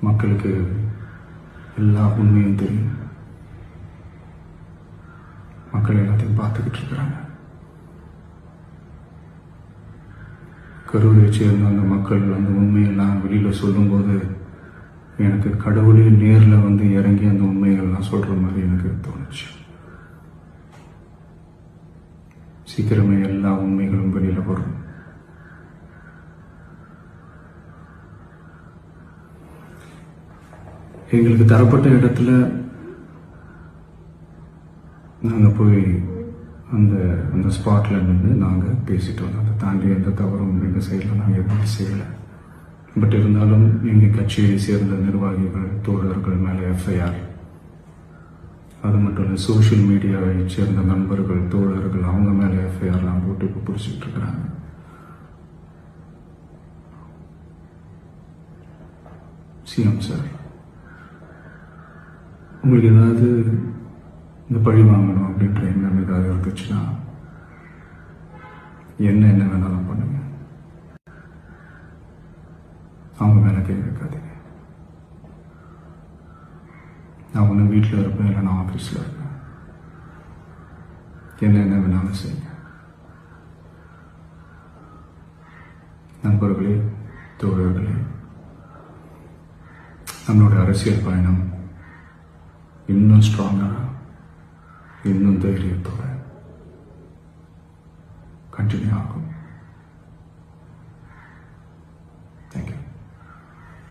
மக்களுக்கு எல்லா உண்மையும் தெரியும். மக்கள் எல்லாத்தையும் பார்த்துக்கிட்டு இருக்கிறாங்க. கரூரை சேர்ந்த அந்த மக்கள் அந்த உண்மையெல்லாம் வெளியில் சொல்லும்போது எனக்கு கடவுளே நேரில் வந்து இறங்கி அந்த உண்மைகள்லாம் சொல்கிற மாதிரி எனக்கு தோணுச்சு. சீக்கிரமே எல்லா உண்மைகளும் வெளியில் வரும். எங்களுக்கு தரப்பட்ட இடத்துல நாங்கள் போய் அந்த அந்த ஸ்பாட்டில் நின்று நாங்கள் பேசிட்டு வந்தோம். அதை தாண்டி எந்த தவறும் எங்கள் சைடில் நாங்கள் எதுவுமே செய்யலை. பட் இருந்தாலும் எங்கள் கட்சியை சேர்ந்த நிர்வாகிகள் தோழர்கள் மேலே எஃப்ஐஆர், அது மட்டும் இல்லை சோஷியல் மீடியாவை சேர்ந்த நண்பர்கள் தோழர்கள் அவங்க மேலே எஃப்ஐஆர்லாம் போட்டு இப்போ பிடிச்சிட்டு இருக்கிறாங்க. சிஎம் சார், உங்களுக்கு ஏதாவது இந்த பழி வாங்கணும் அப்படின்ற எண்ணம் ஏதாவது இருந்துச்சுன்னா என்ன வேணாலும் பண்ணுங்க. அவங்க மேலே கை வைக்காதீங்க. நான் ஒன்று வீட்டில் இருப்பேன், இல்லை நான் ஆஃபீஸில் இருப்பேன். என்ன வேணாலும் செய்யுங்க. நண்பர்களே, தோழர்களே, நம்மளோட அரசியல் பயணம் இன்னும் ஸ்ட்ராங்காக, இன்னும் தைரியத்தோட கண்டினியூ ஆகும்.